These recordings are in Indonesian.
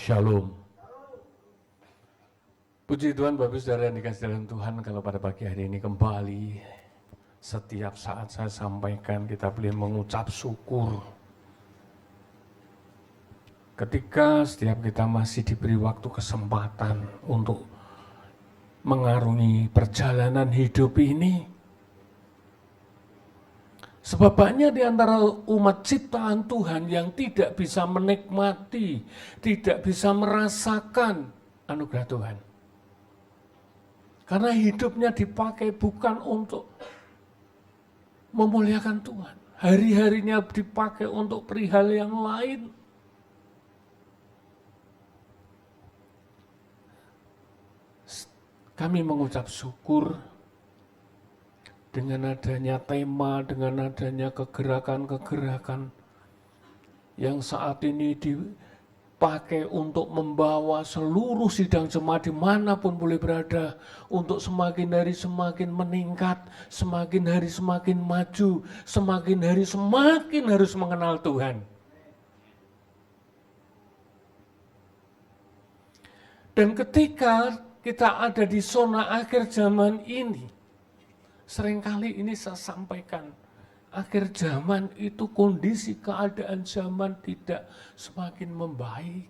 Shalom. Puji Tuhan, Bapak Saudara yang dikasih dalam Tuhan, kalau pada pagi hari ini kembali, setiap saat saya sampaikan kita boleh mengucap syukur. Ketika setiap kita masih diberi waktu kesempatan untuk mengarungi perjalanan hidup ini, sebab banyak di antara umat ciptaan Tuhan yang tidak bisa menikmati, tidak bisa merasakan anugerah Tuhan. Karena hidupnya dipakai bukan untuk memuliakan Tuhan. Hari-harinya dipakai untuk perihal yang lain. Kami mengucap syukur dengan adanya tema, dengan adanya kegerakan-kegerakan yang saat ini dipakai untuk membawa seluruh sidang jemaat dimanapun boleh berada, untuk semakin hari semakin meningkat, semakin hari semakin maju, semakin hari semakin harus mengenal Tuhan. Dan ketika kita ada di zona akhir zaman ini, seringkali ini saya sampaikan, akhir zaman itu kondisi keadaan zaman tidak semakin membaik,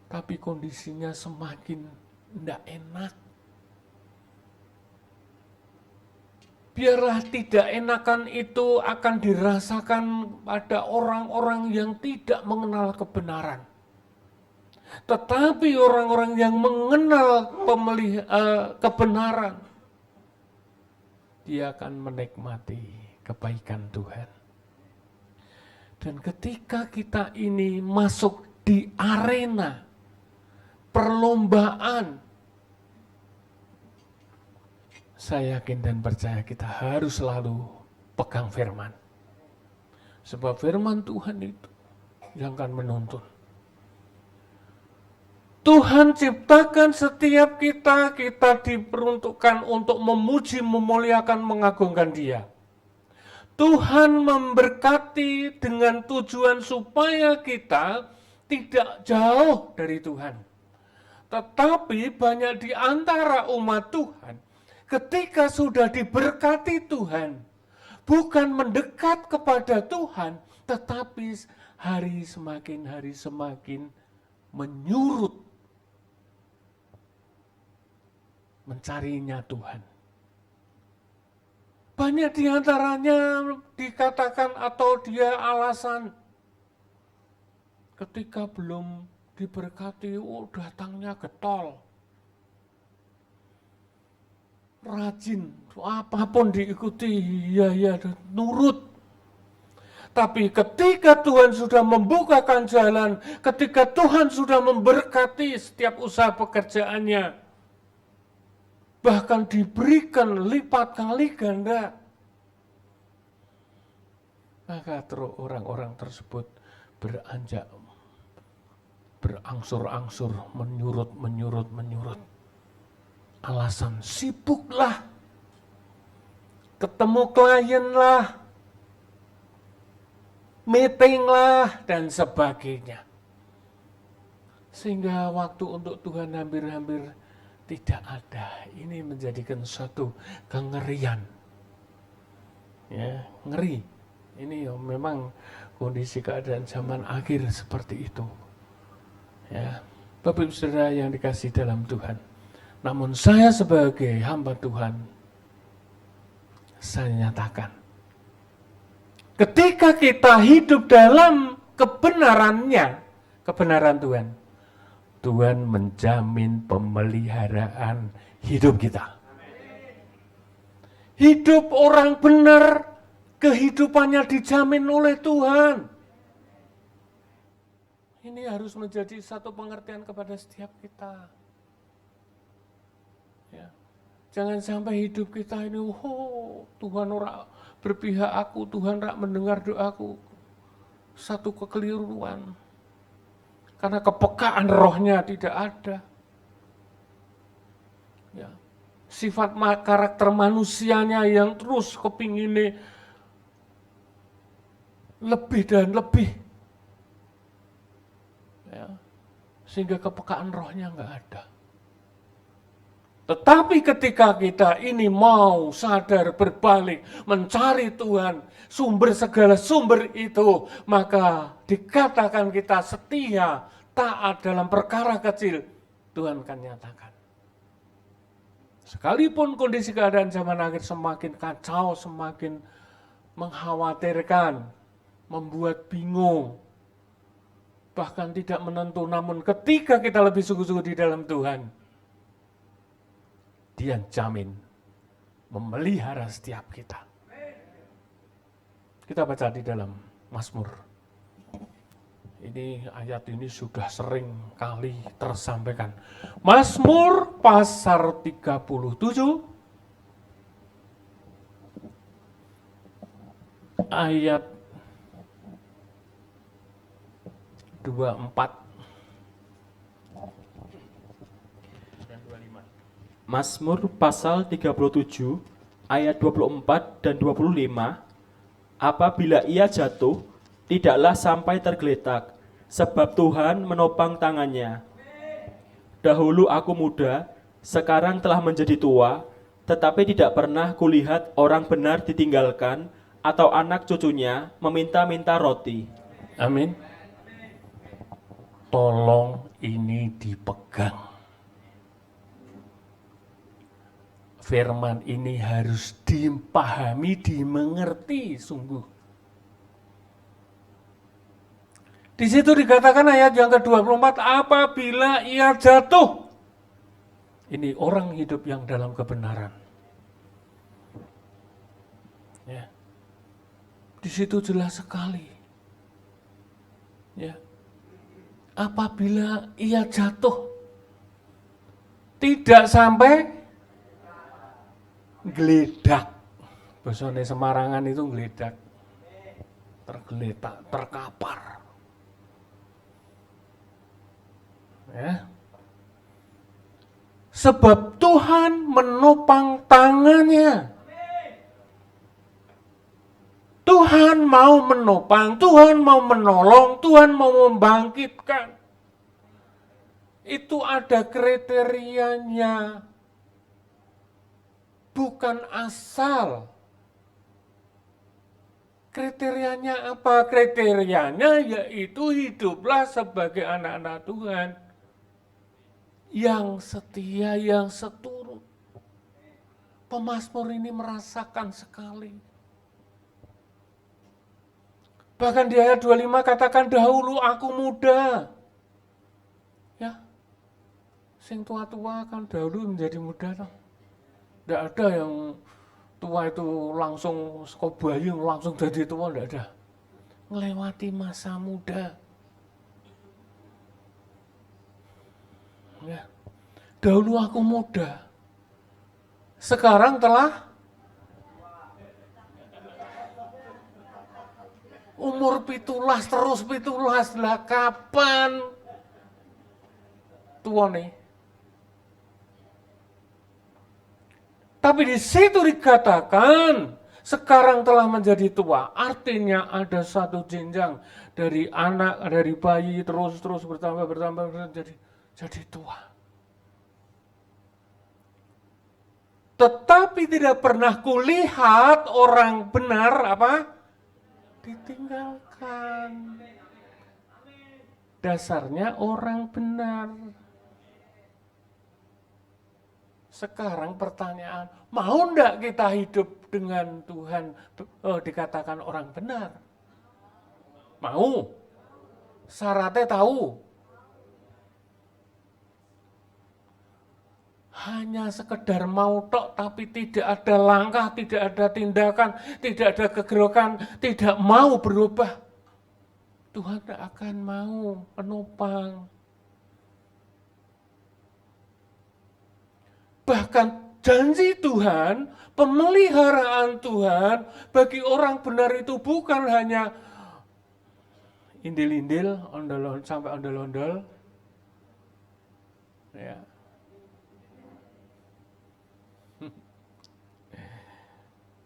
tapi kondisinya semakin tidak enak. Biarlah tidak enakan itu akan dirasakan pada orang-orang yang tidak mengenal kebenaran. Tetapi orang-orang yang mengenal kebenaran, dia akan menikmati kebaikan Tuhan. Dan ketika kita ini masuk di arena perlombaan, saya yakin dan percaya kita harus selalu pegang firman. Sebab firman Tuhan itu yang akan menuntun. Tuhan ciptakan setiap kita diperuntukkan untuk memuji, memuliakan, mengagungkan Dia. Tuhan memberkati dengan tujuan supaya kita tidak jauh dari Tuhan. Tetapi banyak di antara umat Tuhan, ketika sudah diberkati Tuhan, bukan mendekat kepada Tuhan, tetapi hari semakin menyurut mencarinya Tuhan. Banyak di antaranya dikatakan atau dia alasan ketika belum diberkati, datangnya getol, rajin, apapun diikuti, ya nurut. Tapi ketika Tuhan sudah membukakan jalan, ketika Tuhan sudah memberkati setiap usaha pekerjaannya, bahkan diberikan lipat kali ganda, maka orang-orang tersebut beranjak, berangsur-angsur, menyurut. Alasan sibuklah, ketemu klien lah, meeting lah, dan sebagainya. Sehingga waktu untuk Tuhan hampir-hampir tidak ada. Ini menjadikan suatu kengerian. Ya, ngeri. Ini memang kondisi keadaan zaman akhir seperti itu. Ya, Bapak Ibu Saudara yang dikasihi dalam Tuhan. Namun saya sebagai hamba Tuhan, saya nyatakan, ketika kita hidup dalam kebenarannya, kebenaran Tuhan, Tuhan menjamin pemeliharaan hidup kita. Hidup orang benar, kehidupannya dijamin oleh Tuhan. Ini harus menjadi satu pengertian kepada setiap kita. Ya. Jangan sampai hidup kita ini, Tuhan ora berpihak aku, Tuhan ora mendengar doaku. Satu kekeliruan. Karena kepekaan rohnya tidak ada. Ya. Sifat karakter manusianya yang terus kepingin lebih dan lebih. Ya. sehingga kepekaan rohnya nggak ada. Tetapi ketika kita ini mau sadar berbalik, mencari Tuhan, sumber segala sumber itu, maka dikatakan kita setia, taat dalam perkara kecil, Tuhan akan nyatakan. Sekalipun kondisi keadaan zaman akhir semakin kacau, semakin mengkhawatirkan, membuat bingung, bahkan tidak menentu, namun ketika kita lebih sungguh-sungguh di dalam Tuhan, Dia jamin memelihara setiap kita. Kita baca di dalam Mazmur. Ini ayat ini sudah sering kali tersampaikan. Mazmur pasal 37 ayat 24 dan 25. Mazmur pasal 37 ayat 24 dan 25. Apabila ia jatuh, tidaklah sampai tergeletak, sebab Tuhan menopang tangannya. Dahulu aku muda, sekarang telah menjadi tua, tetapi tidak pernah kulihat orang benar ditinggalkan atau anak cucunya meminta-minta roti. Amin. Tolong ini dipegang. Firman ini harus dipahami, dimengerti sungguh. Di situ dikatakan ayat yang ke-24, apabila ia jatuh. Ini orang hidup yang dalam kebenaran. Ya. Di situ jelas sekali. Ya. Apabila ia jatuh, tidak sampai geledak. Bahasane Semarangan itu geledak. Tergeletak, terkapar. Ya. Sebab Tuhan menopang tangannya. Tuhan mau menopang, Tuhan mau menolong, Tuhan mau membangkitkan. Itu ada kriterianya. Bukan asal. Kriterianya apa? Kriterianya yaitu hiduplah sebagai anak-anak Tuhan. Yang setia, yang seturut. Pemazmur ini merasakan sekali. Bahkan di ayat 25 katakan, dahulu aku muda. Ya, sing tua-tua kan dahulu menjadi muda. Tidak ada yang tua itu langsung sekobayi, langsung jadi tua, tidak ada. Melewati masa muda. Ya. Dahulu aku muda. Sekarang telah umur 17 terus 17 lah, kapan tua nih? Tapi di situ dikatakan sekarang telah menjadi tua. Artinya ada satu jenjang dari anak, dari bayi terus bertambah jadi tua. Tetapi tidak pernah kulihat orang benar apa? Ditinggalkan. Dasarnya orang benar. Sekarang pertanyaan, mau enggak kita hidup dengan Tuhan dikatakan orang benar? Mau. Syaratnya tahu. Hanya sekedar mau tok tapi tidak ada langkah, tidak ada tindakan, tidak ada kegerokan, tidak mau berubah. Tuhan tidak akan mau menopang. Bahkan janji Tuhan, pemeliharaan Tuhan bagi orang benar itu bukan hanya indil-indil, ondel-ondel sampai ondel-ondel. Ya.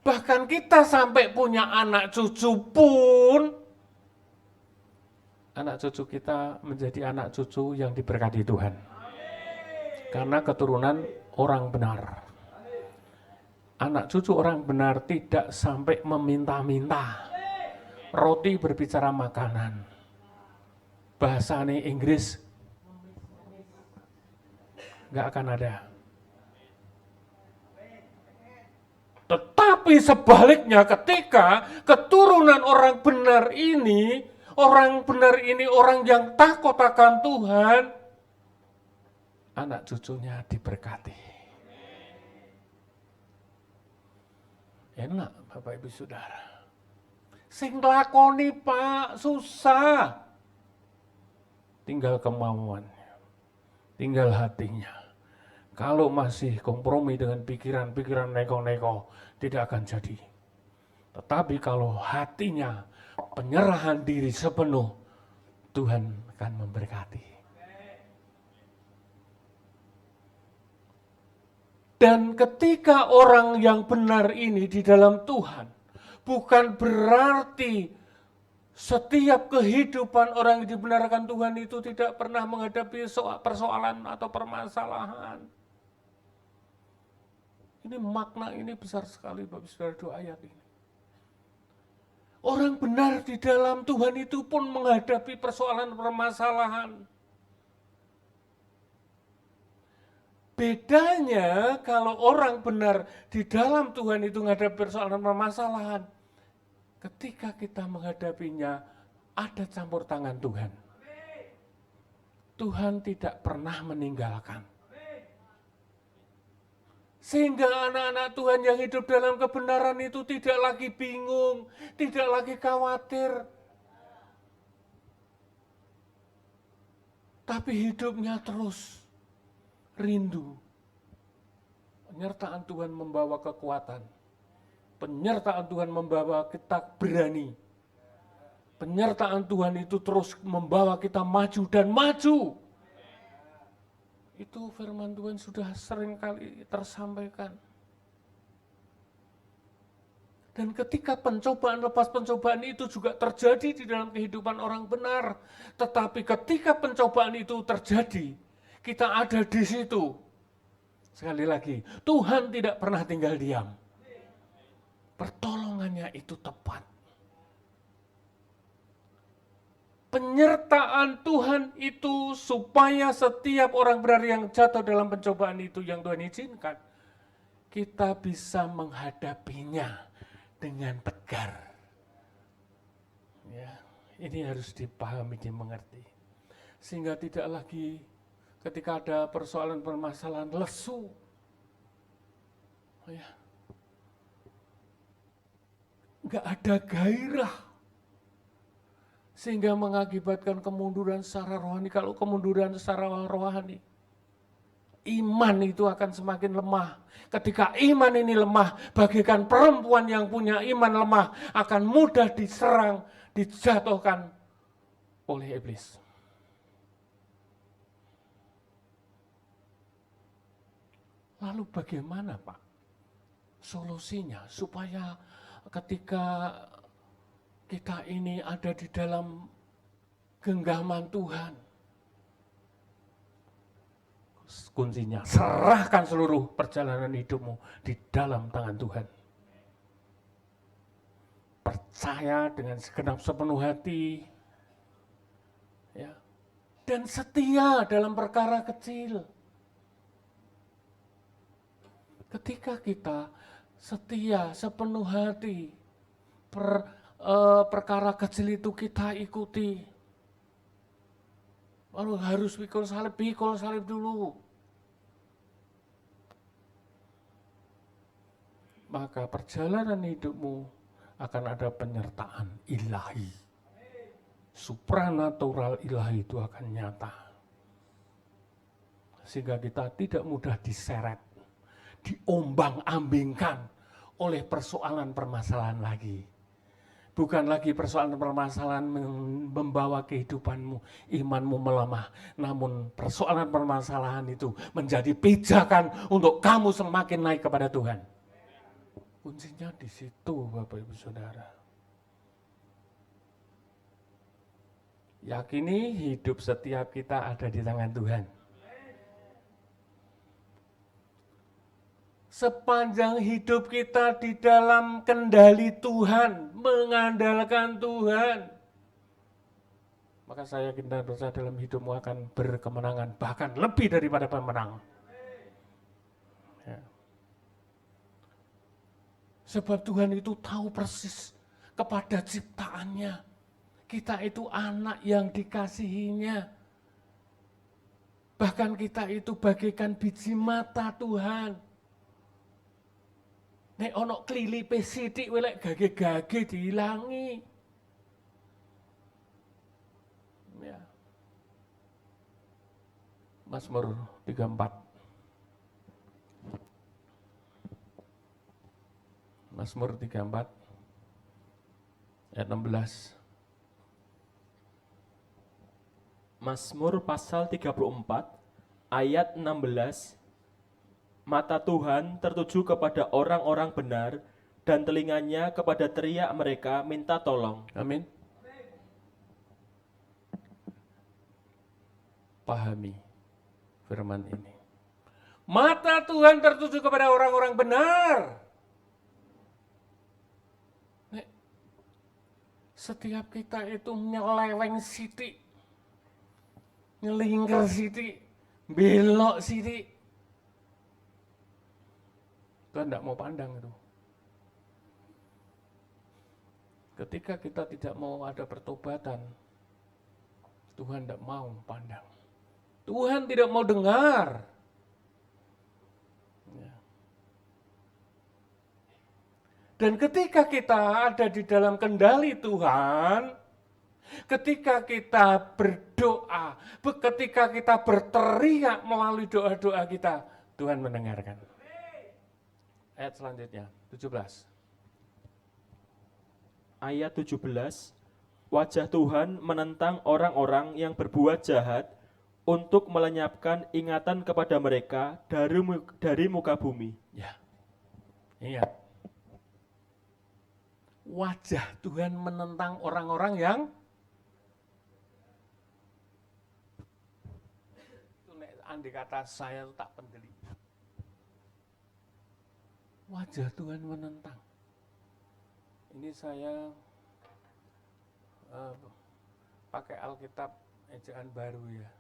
Bahkan kita sampai punya anak cucu pun anak cucu kita menjadi anak cucu yang diberkati Tuhan. Karena keturunan orang benar. Anak cucu orang benar tidak sampai meminta-minta. Roti berbicara makanan. Bahasanya Inggris nggak akan ada. Tetapi sebaliknya ketika keturunan orang benar ini orang yang takut akan Tuhan, anak cucunya diberkati. Enak Bapak Ibu Saudara. Sing lakoni Pak, susah. Tinggal kemauannya, tinggal hatinya. Kalau masih kompromi dengan pikiran-pikiran neko-neko, tidak akan jadi. Tetapi kalau hatinya penyerahan diri sepenuh, Tuhan akan memberkati. Dan ketika orang yang benar ini di dalam Tuhan, bukan berarti setiap kehidupan orang yang dibenarkan Tuhan itu tidak pernah menghadapi persoalan atau permasalahan. Ini makna ini besar sekali Bapak Saudara doa ayat ini. Orang benar di dalam Tuhan itu pun menghadapi persoalan permasalahan. Bedanya kalau orang benar di dalam Tuhan itu menghadapi persoalan permasalahan, ketika kita menghadapinya, ada campur tangan Tuhan. Tuhan tidak pernah meninggalkan. Sehingga anak-anak Tuhan yang hidup dalam kebenaran itu tidak lagi bingung, tidak lagi khawatir. Tapi hidupnya terus rindu. Penyertaan Tuhan membawa kekuatan. Penyertaan Tuhan membawa kita berani. Penyertaan Tuhan itu terus membawa kita maju dan maju. Itu firman Tuhan sudah sering kali tersampaikan. Dan ketika pencobaan lepas pencobaan itu juga terjadi di dalam kehidupan orang benar. Tetapi ketika pencobaan itu terjadi, kita ada di situ. Sekali lagi, Tuhan tidak pernah tinggal diam. Pertolongannya itu tepat. Penyertaan Tuhan itu supaya setiap orang benar yang jatuh dalam pencobaan itu yang Tuhan izinkan, kita bisa menghadapinya dengan tegar. Ya, ini harus dipahami, dimengerti. Sehingga tidak lagi ketika ada persoalan permasalahan lesu. Ya. Enggak ada gairah. Sehingga mengakibatkan kemunduran secara rohani. Kalau kemunduran secara rohani, iman itu akan semakin lemah. Ketika iman ini lemah, bagaikan perempuan yang punya iman lemah akan mudah diserang, dijatuhkan oleh iblis. Lalu bagaimana Pak solusinya supaya ketika kita ini ada di dalam genggaman Tuhan? Kuncinya, serahkan seluruh perjalanan hidupmu di dalam tangan Tuhan. Percaya dengan segenap sepenuh hati, ya, dan setia dalam perkara kecil. Ketika kita setia sepenuh hati, perkara kecil itu kita ikuti. Lalu harus pikul salib dulu. Maka perjalanan hidupmu akan ada penyertaan ilahi. Supranatural ilahi itu akan nyata. Sehingga kita tidak mudah diseret, diombang-ambingkan oleh persoalan permasalahan lagi. Bukan lagi persoalan permasalahan membawa kehidupanmu, imanmu melemah. Namun persoalan permasalahan itu menjadi pijakan untuk kamu semakin naik kepada Tuhan. Kuncinya di situ Bapak Ibu Saudara. Yakini hidup setiap kita ada di tangan Tuhan. Sepanjang hidup kita di dalam kendali Tuhan, mengandalkan Tuhan, maka saya yakin dan percaya dalam hidupmu akan berkemenangan, bahkan lebih daripada pemenang. Ya. Sebab Tuhan itu tahu persis kepada ciptaannya. Kita itu anak yang dikasihinya. Bahkan kita itu bagaikan biji mata Tuhan. Nek ono klilipe sithik welek gage-gage dihilangi. Ya. Mazmur 34. Mazmur 34 ayat 16. Mazmur pasal 34 ayat 16. Mata Tuhan tertuju kepada orang-orang benar dan telinganya kepada teriak mereka minta tolong. Amin. Pahami firman ini. Mata Tuhan tertuju kepada orang-orang benar. Nek, setiap kita itu nyeleweng sitik, nyelingker sitik, belok sitik, Tuhan tidak mau pandang itu. Ketika kita tidak mau ada pertobatan, Tuhan tidak mau pandang. Tuhan tidak mau dengar. Ya. Dan ketika kita ada di dalam kendali Tuhan, ketika kita berdoa, ketika kita berteriak melalui doa-doa kita, Tuhan mendengarkan. Ayat selanjutnya, 17. Ayat 17. Wajah Tuhan menentang orang-orang yang berbuat jahat untuk melenyapkan ingatan kepada mereka dari muka bumi. Ya, ingat. Wajah Tuhan menentang orang-orang yang itu andai kata saya tak pendeli. Wajah Tuhan menentang. Ini saya pakai Alkitab ejaan baru ya.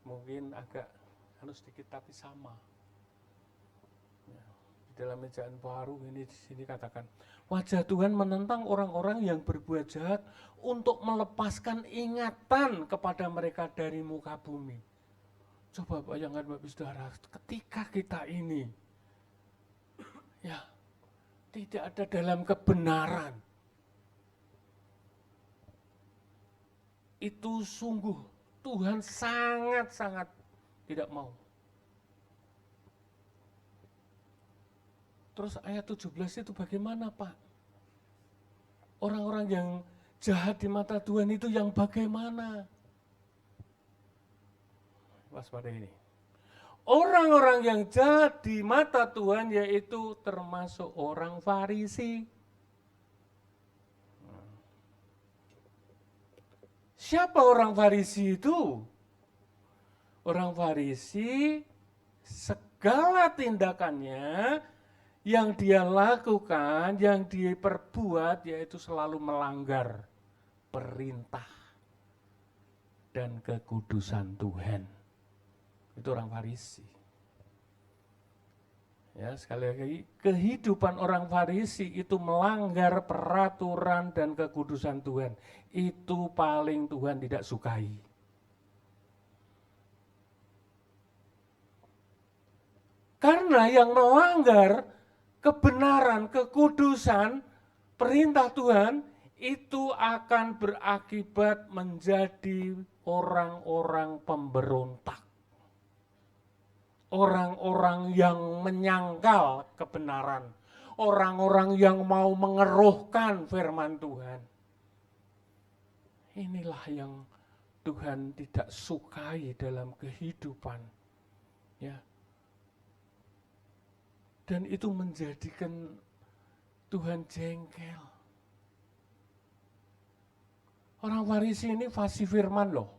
Mungkin agak sedikit tapi sama. Ya, di dalam ejaan baru ini di sini katakan, wajah Tuhan menentang orang-orang yang berbuat jahat untuk melepaskan ingatan kepada mereka dari muka bumi. Coba bayangkan Bapak Saudara, ketika kita ini ya tidak ada dalam kebenaran, itu sungguh Tuhan sangat-sangat tidak mau. Terus ayat 17 itu bagaimana Pak? Orang-orang yang jahat di mata Tuhan itu yang bagaimana? Waspada ini. Orang-orang yang jahat di mata Tuhan yaitu termasuk orang Farisi. Siapa orang Farisi itu? Orang Farisi segala tindakannya yang dia lakukan, yang dia perbuat yaitu selalu melanggar perintah dan kekudusan Tuhan. Itu orang Farisi. Ya, sekali lagi, kehidupan orang Farisi itu melanggar peraturan dan kekudusan Tuhan. Itu paling Tuhan tidak sukai. Karena yang melanggar kebenaran, kekudusan, perintah Tuhan, itu akan berakibat menjadi orang-orang pemberontak. Orang-orang yang menyangkal kebenaran, orang-orang yang mau mengeruhkan firman Tuhan. Inilah yang Tuhan tidak sukai dalam kehidupan. Ya. Dan itu menjadikan Tuhan jengkel. Orang Farisi ini fasih firman loh.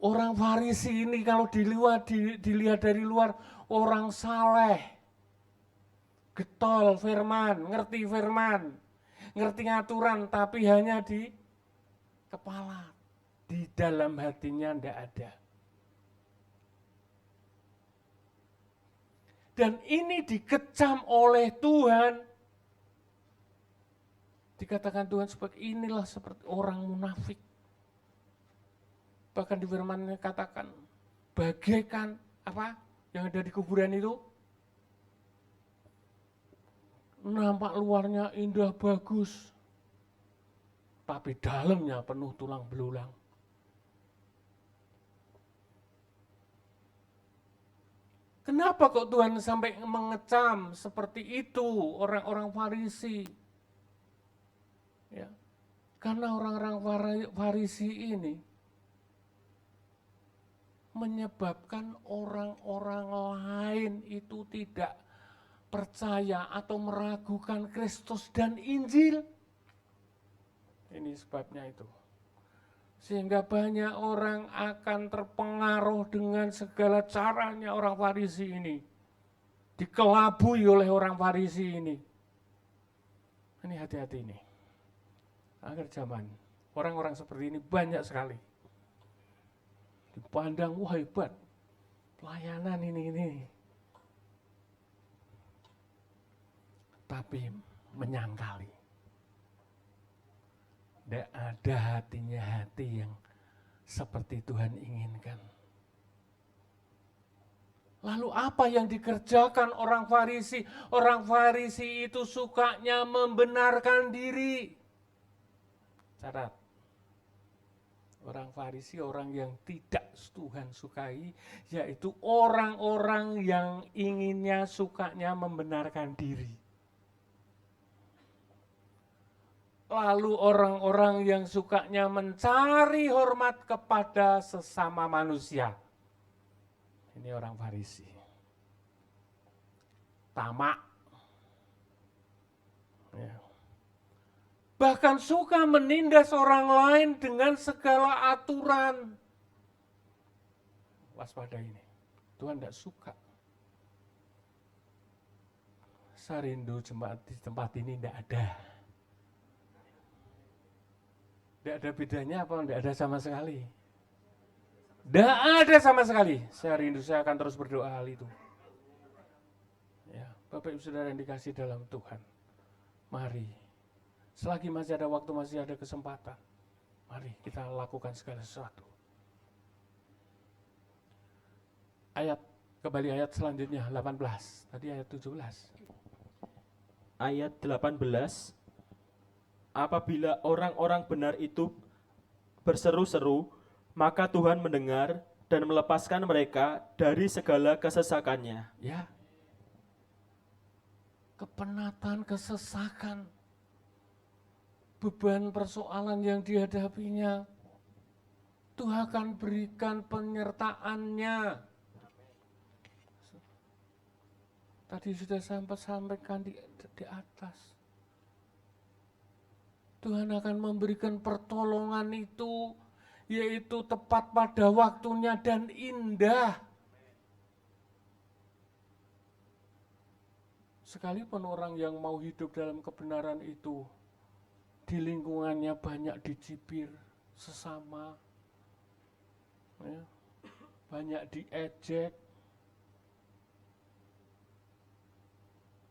Orang Farisi ini kalau dilihat dari luar, orang saleh, getol firman, ngerti aturan, tapi hanya di kepala, di dalam hatinya tidak ada. Dan ini dikecam oleh Tuhan. Dikatakan Tuhan seperti inilah seperti orang munafik. Bahkan di firman-Nya katakan, bagaikan apa yang ada di kuburan itu, nampak luarnya indah bagus, tapi dalamnya penuh tulang belulang. Kenapa kok Tuhan sampai mengecam seperti itu orang-orang Farisi? Ya, karena orang-orang Farisi ini menyebabkan orang-orang lain itu tidak percaya atau meragukan Kristus dan Injil. Ini sebabnya itu. Sehingga banyak orang akan terpengaruh dengan segala caranya orang Farisi ini. Dikelabui oleh orang Farisi ini. Ini hati-hati ini. Akhir zaman, orang-orang seperti ini banyak sekali. Dipandang, wah hebat, pelayanan ini. Tapi menyangkali. Tidak ada hatinya hati yang seperti Tuhan inginkan. Lalu apa yang dikerjakan orang Farisi? Orang Farisi itu sukanya membenarkan diri. Catat. Orang Farisi, orang yang tidak Tuhan sukai, yaitu orang-orang yang sukanya membenarkan diri. Lalu orang-orang yang sukanya mencari hormat kepada sesama manusia. Ini orang Farisi. Tamak. Ya. Bahkan suka menindas orang lain dengan segala aturan. Waspada ini. Tuhan tidak suka. Saya rindu jemaat di tempat ini tidak ada. Tidak ada bedanya apa? Tidak ada sama sekali. Tidak ada sama sekali. Saya rindu, saya akan terus berdoa hal itu. Ya, Bapak Ibu Saudara yang dikasih dalam Tuhan. Mari. Selagi masih ada waktu, masih ada kesempatan, mari kita lakukan segala sesuatu. Kembali ayat selanjutnya, 18. Tadi ayat 17. Ayat 18. Apabila orang-orang benar itu berseru-seru, maka Tuhan mendengar dan melepaskan mereka dari segala kesesakannya. Ya. Kepenatan, kesesakan. Beban persoalan yang dihadapinya, Tuhan akan berikan penyertaannya. Tadi sudah sampaikan di atas. Tuhan akan memberikan pertolongan itu, yaitu tepat pada waktunya dan indah. Sekalipun orang yang mau hidup dalam kebenaran itu, di lingkungannya banyak dicibir sesama, ya, banyak diejek.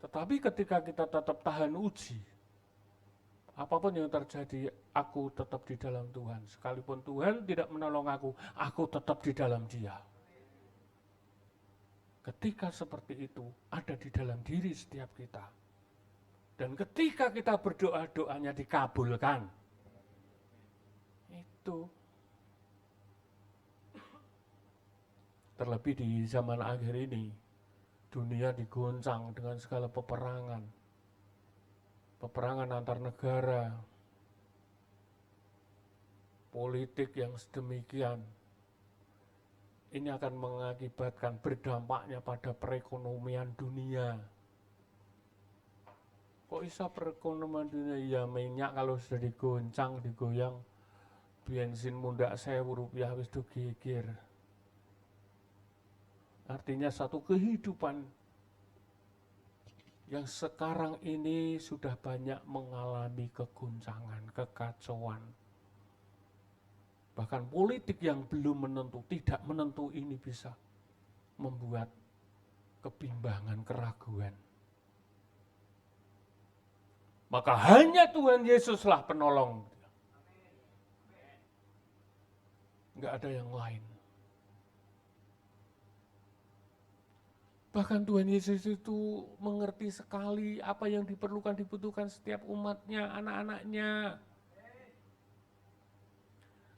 Tetapi ketika kita tetap tahan uji, apapun yang terjadi, aku tetap di dalam Tuhan. Sekalipun Tuhan tidak menolong aku tetap di dalam Dia. Ketika seperti itu ada di dalam diri setiap kita. Dan ketika kita berdoa, doanya dikabulkan. Itu. Terlebih di zaman akhir ini, dunia digoncang dengan segala peperangan. Peperangan antar negara. Politik yang sedemikian. Ini akan mengakibatkan berdampaknya pada perekonomian dunia. Kok bisa perekonomian dunia? Ya minyak kalau sudah digoncang, digoyang, bensin mundak Rp1.000 wis do geger. Artinya satu kehidupan yang sekarang ini sudah banyak mengalami keguncangan, kekacauan. Bahkan politik yang belum menentu, tidak menentu ini bisa membuat kebimbangan, keraguan. Maka hanya Tuhan Yesuslah penolong. Enggak ada yang lain. Bahkan Tuhan Yesus itu mengerti sekali apa yang dibutuhkan setiap umatnya, anak-anaknya.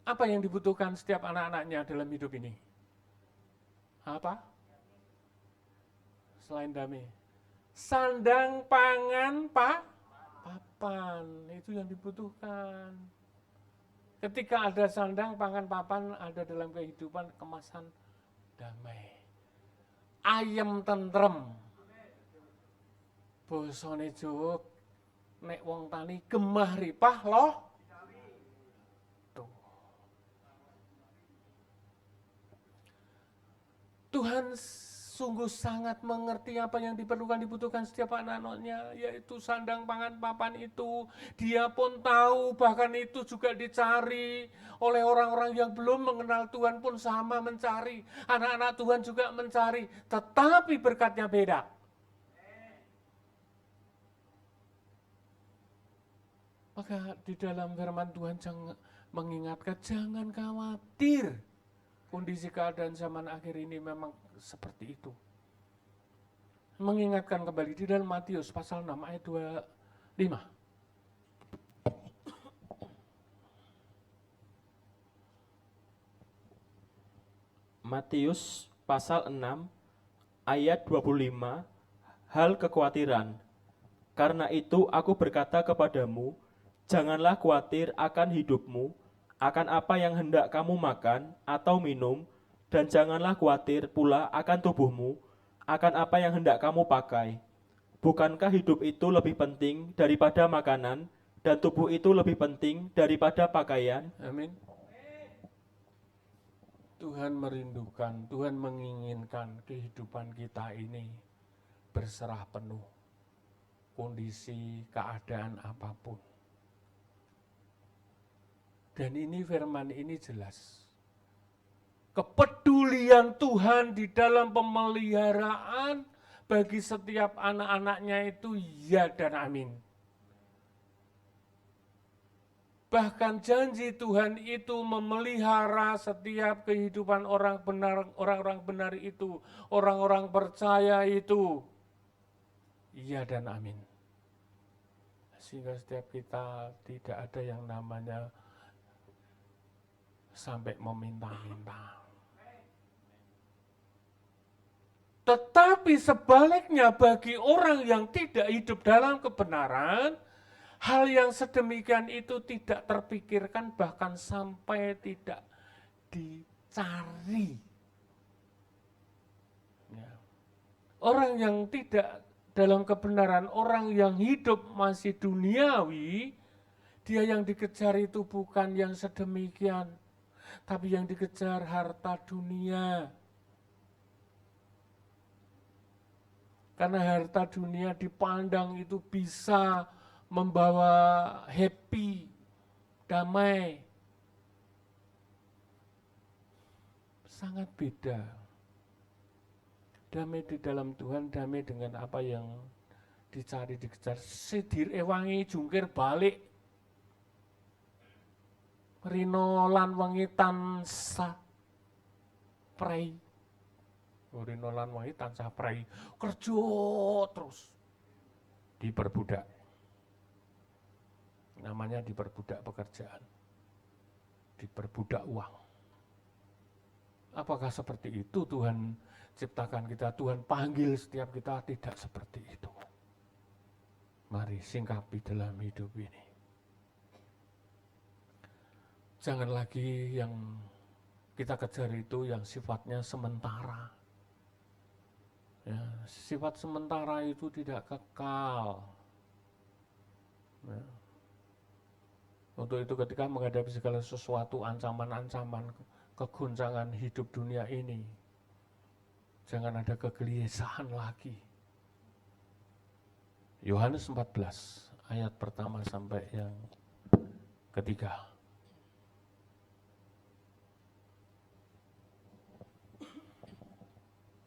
Apa yang dibutuhkan setiap anak-anaknya dalam hidup ini? Apa? Selain damai. Sandang, pangan, papan. Itu yang dibutuhkan. Ketika ada sandang, pangan, papan, ada dalam kehidupan kemasan damai. Ayem tentrem. Bosone Jawa nek wong tani gemah ripah loh. Tuh. Tuhan sungguh sangat mengerti apa yang dibutuhkan setiap anak-anaknya, yaitu sandang, pangan, papan itu. Dia pun tahu, bahkan itu juga dicari oleh orang-orang yang belum mengenal Tuhan pun sama mencari. Anak-anak Tuhan juga mencari, tetapi berkatnya beda. Maka di dalam firman Tuhan mengingatkan, jangan khawatir. Kondisi keadaan zaman akhir ini memang seperti itu. Mengingatkan kembali di dalam Matius pasal 6 ayat 25. Matius pasal 6 ayat 25, hal kekhawatiran. Karena itu aku berkata kepadamu, janganlah khawatir akan hidupmu, akan apa yang hendak kamu makan atau minum, dan janganlah khawatir pula akan tubuhmu, akan apa yang hendak kamu pakai. Bukankah hidup itu lebih penting daripada makanan, dan tubuh itu lebih penting daripada pakaian? Amin. Tuhan merindukan, Tuhan menginginkan kehidupan kita ini berserah penuh. Kondisi, keadaan apapun. Dan ini firman ini jelas. Kepedulian Tuhan di dalam pemeliharaan bagi setiap anak-anaknya itu ya dan amin. Bahkan janji Tuhan itu memelihara setiap kehidupan orang-orang benar itu, orang-orang percaya itu. Iya dan amin. Sehingga setiap kita tidak ada yang namanya sampai meminta-minta. Tetapi sebaliknya bagi orang yang tidak hidup dalam kebenaran, hal yang sedemikian itu tidak terpikirkan, bahkan sampai tidak dicari. Ya. Orang yang tidak dalam kebenaran, orang yang hidup masih duniawi, dia yang dikejar itu bukan yang sedemikian, tapi yang dikejar harta dunia. Karena harta dunia dipandang itu bisa membawa happy, damai. Sangat beda. Damai di dalam Tuhan, damai dengan apa yang dicari, dikejar. Sidir ewangi jungkir balik. Rino lan wengi tansah prei. Rino lan wengi tansah prei. Kerja terus. Diperbudak. Namanya diperbudak pekerjaan. Diperbudak uang. Apakah seperti itu Tuhan ciptakan kita, Tuhan panggil setiap kita? Tidak seperti itu. Mari singkapi dalam hidup ini. Jangan lagi yang kita kejar itu yang sifatnya sementara. Ya, sifat sementara itu tidak kekal. Ya. Untuk itu ketika menghadapi segala sesuatu ancaman-ancaman, kegoncangan hidup dunia ini, jangan ada kegelisahan lagi. Yohanes 14 ayat pertama sampai yang ketiga.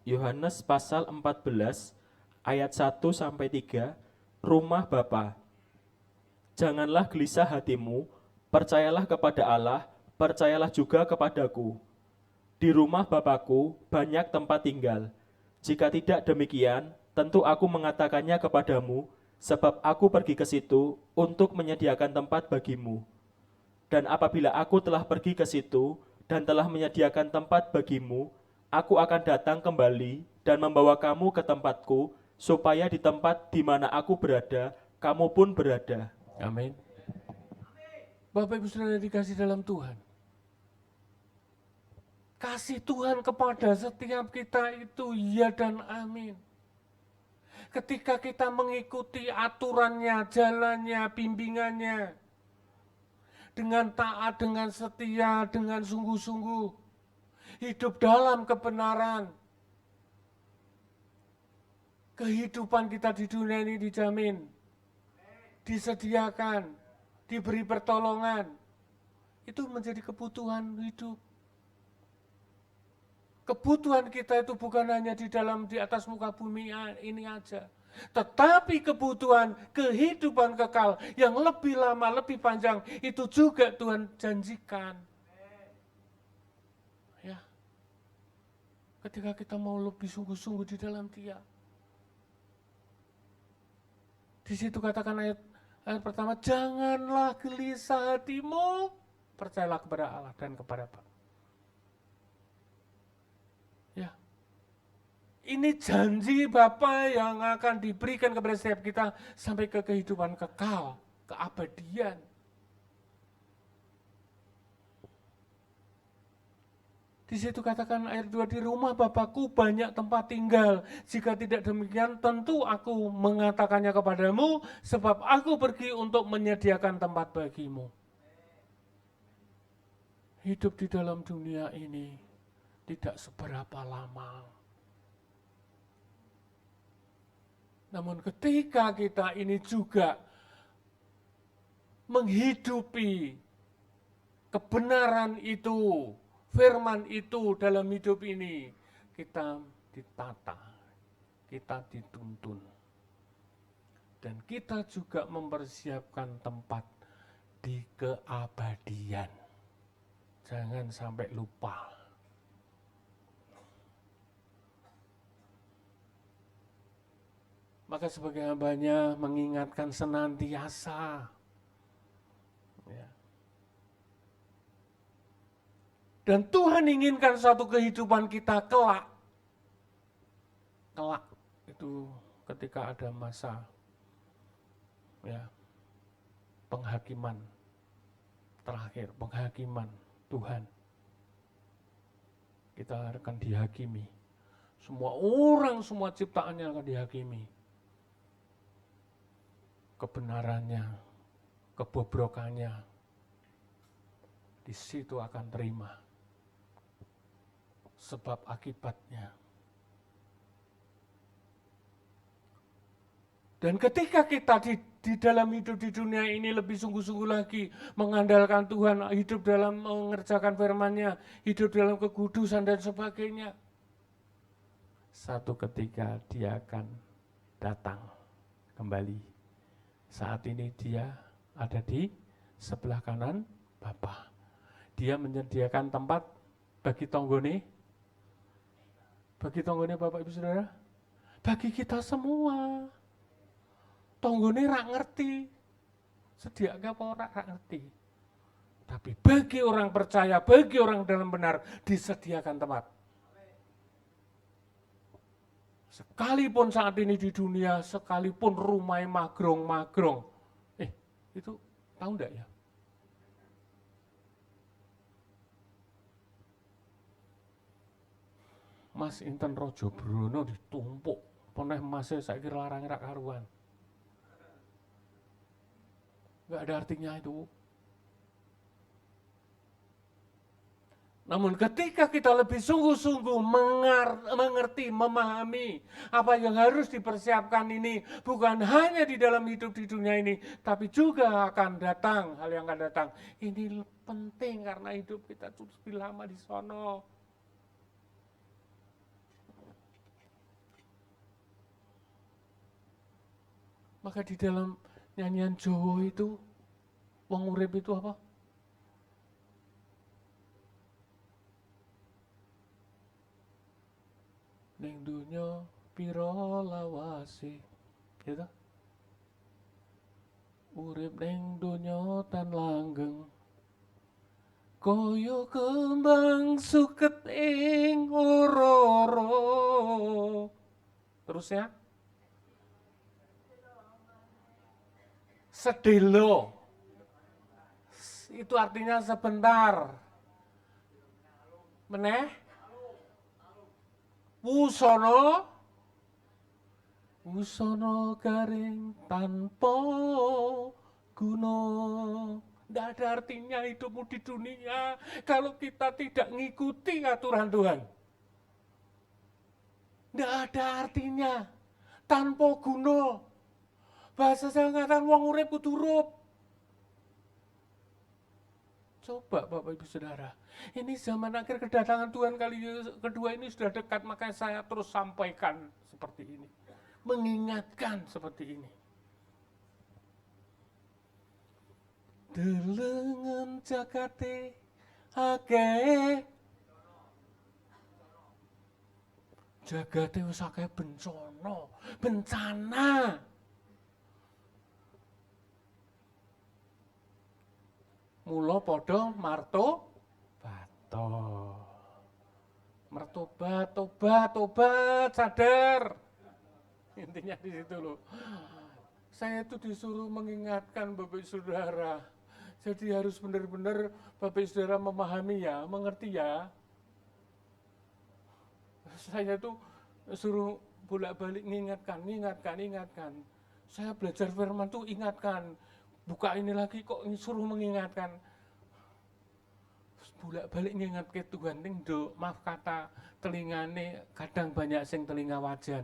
Yohanes pasal 14 ayat 1 sampai 3, rumah Bapa. Janganlah gelisah hatimu, percayalah kepada Allah, percayalah juga kepadaku. Di rumah Bapakku banyak tempat tinggal. Jika tidak demikian, tentu aku mengatakannya kepadamu, sebab aku pergi ke situ untuk menyediakan tempat bagimu. Dan apabila aku telah pergi ke situ dan telah menyediakan tempat bagimu, aku akan datang kembali dan membawa kamu ke tempatku, supaya di tempat di mana aku berada, kamu pun berada. Amin. Bapak Ibu Saudara dikasih dalam Tuhan. Kasih Tuhan kepada setiap kita itu ya dan amin. Ketika kita mengikuti aturannya, jalannya, bimbingannya, dengan taat, dengan setia, dengan sungguh-sungguh, hidup dalam kebenaran, kehidupan kita di dunia ini dijamin, disediakan, diberi pertolongan, itu menjadi kebutuhan hidup. Kebutuhan kita itu bukan hanya di atas muka bumi ini aja, tetapi kebutuhan kehidupan kekal yang lebih lama, lebih panjang, itu juga Tuhan janjikan. Ya, ketika kita mau lebih sungguh-sungguh di dalam Dia. Di situ katakan ayat pertama, janganlah gelisah hatimu, percayalah kepada Allah dan kepada Bapa. Ya, ini janji Bapa yang akan diberikan kepada setiap kita sampai ke kehidupan kekal, keabadian. Di situ katakan ayat 2, di rumah Bapakku banyak tempat tinggal. Jika tidak demikian, tentu aku mengatakannya kepadamu, sebab aku pergi untuk menyediakan tempat bagimu. Hidup di dalam dunia ini tidak seberapa lama. Namun ketika kita ini juga menghidupi kebenaran itu, firman itu dalam hidup ini, kita ditata, kita dituntun. Dan kita juga mempersiapkan tempat di keabadian. Jangan sampai lupa. Maka sebagai hambanya mengingatkan senantiasa. Ya. Dan Tuhan inginkan suatu kehidupan kita kelak. Kelak itu ketika ada masa ya, penghakiman terakhir, penghakiman Tuhan. Kita akan dihakimi. Semua orang, semua ciptaannya akan dihakimi. Kebenarannya, kebobrokannya, di situ akan terima. Sebab akibatnya. Dan ketika kita di dalam hidup di dunia ini lebih sungguh-sungguh lagi mengandalkan Tuhan, hidup dalam mengerjakan firman-Nya, hidup dalam kekudusan dan sebagainya, satu ketika Dia akan datang kembali. Saat ini Dia ada di sebelah kanan Bapa. Dia menyediakan tempat bagi tonggone Bapak Ibu Saudara, bagi kita semua. Tonggone rak ngerti, sediake apa ora rak ngerti. Tapi bagi orang percaya, bagi orang dalam benar, disediakan tempat. Sekalipun saat ini di dunia, sekalipun rumahnya magrong-magrong. Itu tahu enggak ya? Mas Inten Rojo Bruno ditumpuk. Poneh masih saya kira larang rak karuan. Nggak ada artinya itu. Namun ketika kita lebih sungguh-sungguh mengerti, memahami apa yang harus dipersiapkan ini, bukan hanya di dalam hidup di dunia ini, tapi juga akan datang, hal yang akan datang. Ini penting karena hidup kita terus lebih lama di sono. Maka di dalam nyanyian Jawa itu, wong urip itu apa? Ning dunya pira lawase, gitu. Urip ning dunya tan langgeng, kaya kembang suket ing ora-ora. Terusnya, sedelo. Itu artinya sebentar. Meneh, wusono, wusono garing tanpa guna. Tidak ada artinya hidupmu di dunia kalau kita tidak ngikuti aturan Tuhan. Tidak ada artinya. Tanpa guna. Bahasa saya mengatakan wong urip kudu urip. Coba Bapak Ibu Saudara, ini zaman akhir kedatangan Tuhan kali kedua ini sudah dekat, makanya saya terus sampaikan seperti ini. Mengingatkan seperti ini. Delengen jakate akeh, jagate wis akeh bencana. Mula padha mertobat, tobat, sadar. Intinya di situ loh. Saya itu disuruh mengingatkan Bapak Saudara. Jadi harus benar-benar Bapak Saudara memahami ya, mengerti ya. Saya itu suruh bolak-balik ingatkan. Saya belajar firman tuh ingatkan. Buka ini lagi kok suruh mengingatkan. Bolak-balik ngingat ke Tuhan ning do maaf kata telingane kadang banyak sing telinga wajan.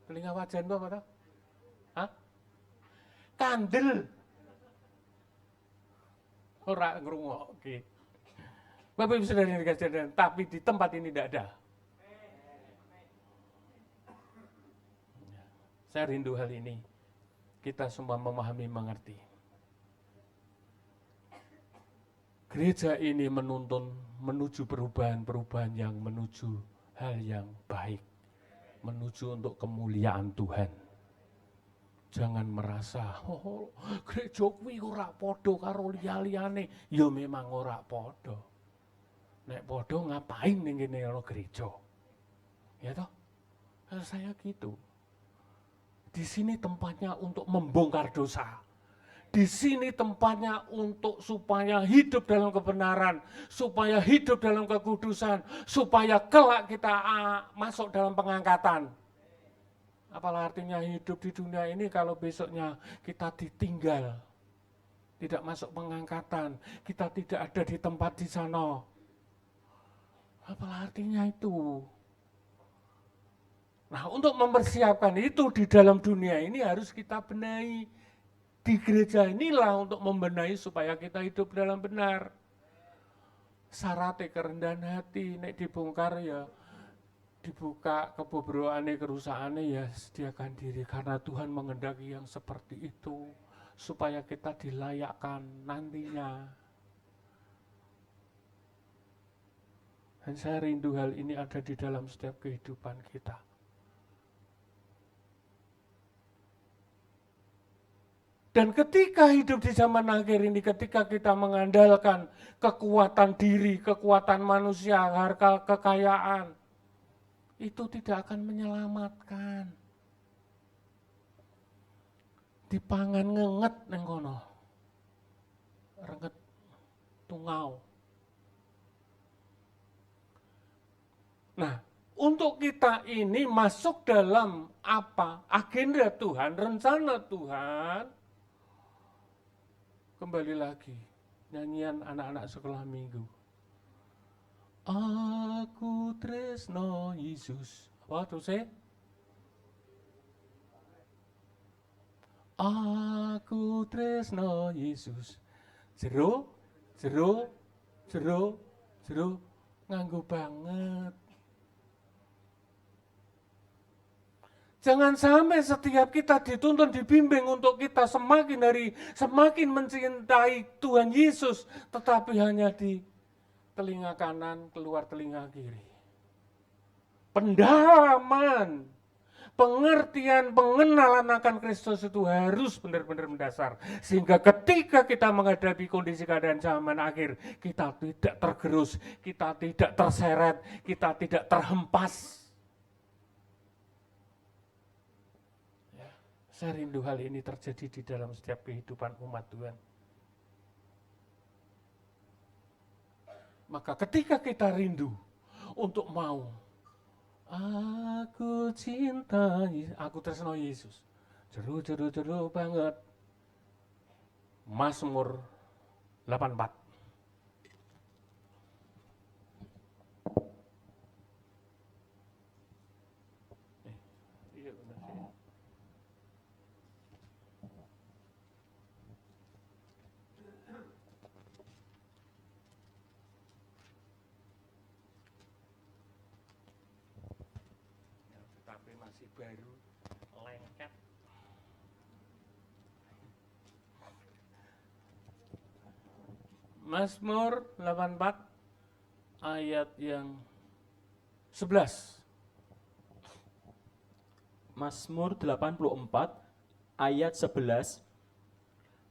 Telinga wajan itu apa toh? Hah? Kandel. Ora ngrungokke. Bapak Ibu Saudara yang dikasih, tapi di tempat ini tidak ada. Saya rindu hal ini. Kita semua memahami, mengerti. Gereja ini menuntun menuju perubahan-perubahan yang menuju hal yang baik. Menuju untuk kemuliaan Tuhan. Jangan merasa, oh gereja kuwi ora padha karo liya-liyane. Ya memang ora padha. Nek padha ngapain ning kene ana gereja? Ya toh? Saya gitu. Di sini tempatnya untuk membongkar dosa. Di sini tempatnya untuk supaya hidup dalam kebenaran, supaya hidup dalam kekudusan, supaya kelak kita masuk dalam pengangkatan. Apalah artinya hidup di dunia ini kalau besoknya kita ditinggal, tidak masuk pengangkatan, kita tidak ada di tempat di sana. Apalah artinya itu? Nah, untuk mempersiapkan itu di dalam dunia ini harus kita benahi. Di gereja inilah untuk membenahi supaya kita hidup dalam benar. Syaratnya kerendahan hati, nek dibongkar ya dibuka kebobroane, kerusakane ya sediakan diri. Karena Tuhan menghendaki yang seperti itu. Supaya kita dilayakkan nantinya. Dan saya rindu hal ini ada di dalam setiap kehidupan kita. Dan ketika hidup di zaman akhir ini, ketika kita mengandalkan kekuatan diri, kekuatan manusia, harta kekayaan, itu tidak akan menyelamatkan. Dipangan ngenget neng kono, renget tungau. Nah, untuk kita ini masuk dalam apa? Agenda Tuhan, rencana Tuhan. Kembali lagi, nyanyian anak-anak sekolah minggu. Aku tresno Yesus. Apa tuh saya? Aku tresno Yesus. Jero, jero, jero, jero, nganggo banget. Jangan sampai setiap kita dituntun, dibimbing untuk kita semakin hari semakin mencintai Tuhan Yesus, tetapi hanya di telinga kanan keluar telinga kiri. Pendalaman, pengertian, pengenalan akan Kristus itu harus benar-benar mendasar. Sehingga ketika kita menghadapi kondisi keadaan zaman akhir, kita tidak tergerus, kita tidak terseret, kita tidak terhempas. Saya rindu hal ini terjadi di dalam setiap kehidupan umat Tuhan. Maka ketika kita rindu untuk mau, aku cinta, aku tresno Yesus. Jeru banget. Mazmur 84. Tapi masih baru, lengket. Mazmur 84 ayat yang 11. Mazmur 84 ayat 11.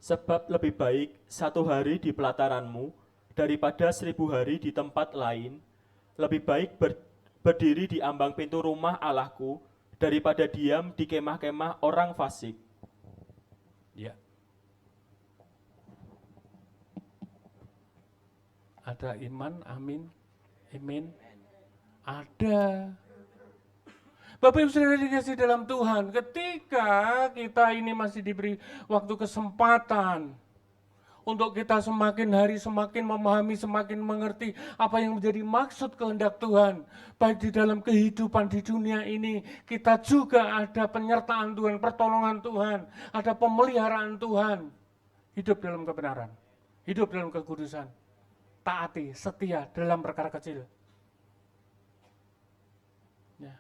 Sebab lebih baik 1 hari di pelataranmu daripada 1000 hari di tempat lain. Lebih baik berdiri di ambang pintu rumah Allahku daripada diam di kemah-kemah orang fasik. Ya. Ada iman, amin, amin. Ada. Bapak Ibu Saudara dikasih dalam Tuhan, ketika kita ini masih diberi waktu kesempatan untuk kita semakin hari semakin memahami, semakin mengerti apa yang menjadi maksud kehendak Tuhan, baik di dalam kehidupan di dunia ini, kita juga ada penyertaan Tuhan, pertolongan Tuhan, ada pemeliharaan Tuhan, hidup dalam kebenaran, hidup dalam kekudusan, taati, setia dalam perkara kecil. Ya.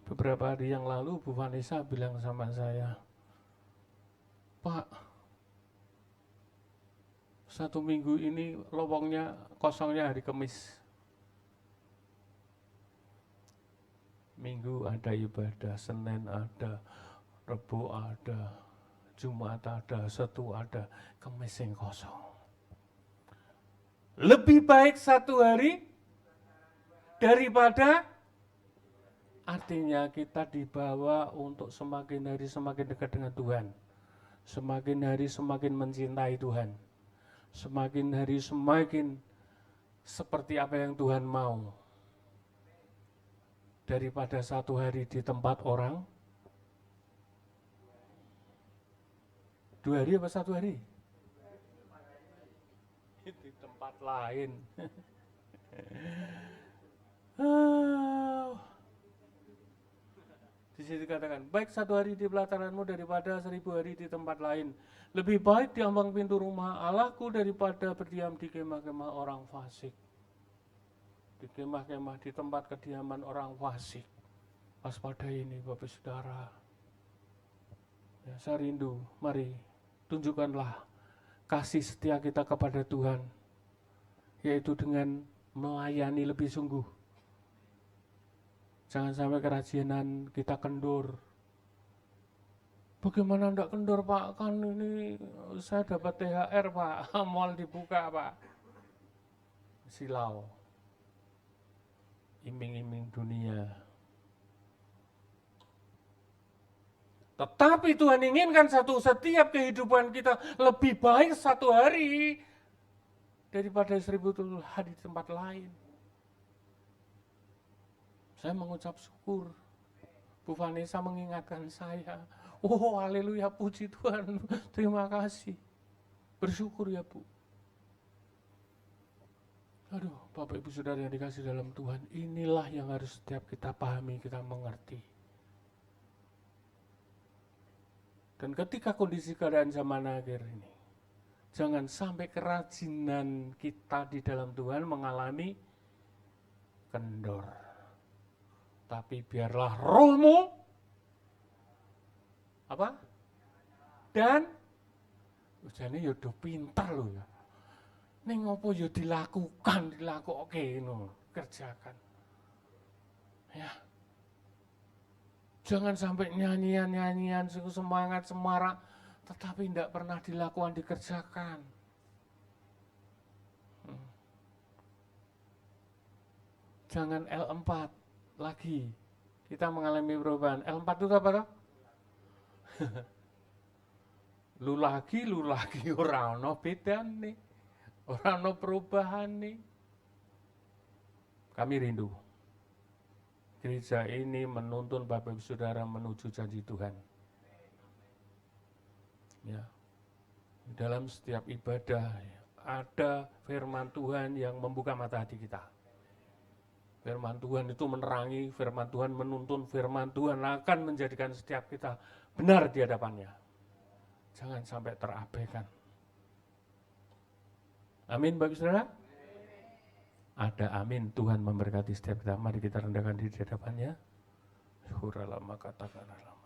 Beberapa hari yang lalu Bu Vanessa bilang sama saya, Pak, 1 minggu ini lowongnya kosongnya hari Kamis. Minggu ada ibadah, Senin ada, Rebo ada, Jumat ada, Sabtu ada, Kamis yang kosong. Lebih baik 1 hari daripada, artinya kita dibawa untuk semakin hari semakin dekat dengan Tuhan. Semakin hari semakin mencintai Tuhan. Semakin hari semakin seperti apa yang Tuhan mau. Daripada 1 hari di tempat orang. 2 hari apa 1 hari? Di tempat lain. Di situ dikatakan, baik 1 hari di pelataranmu daripada 1000 hari di tempat lain. Lebih baik di ambang pintu rumah Allahku daripada berdiam di kemah-kemah orang fasik. Di kemah-kemah, di tempat kediaman orang fasik. Waspada ini Bapak Saudara. Ya, saya rindu, mari tunjukkanlah kasih setia kita kepada Tuhan. Yaitu dengan melayani lebih sungguh. Jangan sampai kerajinan kita kendur. Bagaimana enggak kendur Pak? Kan ini saya dapat THR Pak, mal dibuka Pak. Silau. Iming-iming dunia. Tetapi Tuhan inginkan setiap kehidupan kita lebih baik 1 hari daripada 1000 hari di tempat lain. Saya mengucap syukur. Bu Vanessa mengingatkan saya, Oh, haleluya, puji Tuhan. Terima kasih. Bersyukur ya Bu. Aduh, Bapak Ibu Saudara yang dikasih dalam Tuhan, inilah yang harus setiap kita pahami, kita mengerti. Dan ketika kondisi keadaan zaman akhir ini, jangan sampai kerajinan kita di dalam Tuhan mengalami kendor. Tapi biarlah rohmu apa? Dan ujane ya do pintar loh ya. Ning ngopo ya dilakukan no, kerjakan. Ya. Jangan sampai nyanyian-nyanyian semangat semarak tetapi tidak pernah dilakukan, dikerjakan. Jangan L4 lagi. Kita mengalami perubahan. L4 itu apa toh? lu lagi ora ono bedane. Ora ono perubahane. Kami rindu gereja ini menuntun Bapak Ibu Saudara menuju janji Tuhan. Ya. Dalam setiap ibadah ada firman Tuhan yang membuka mata hati kita. Firman Tuhan itu menerangi, firman Tuhan menuntun, firman Tuhan akan menjadikan setiap kita benar di hadapannya. Jangan sampai terabaikan. Amin Bapak Saudara. Ada amin. Tuhan memberkati setiap kita. Mari kita rendahkan diri di hadapannya. Huralama katakanlah.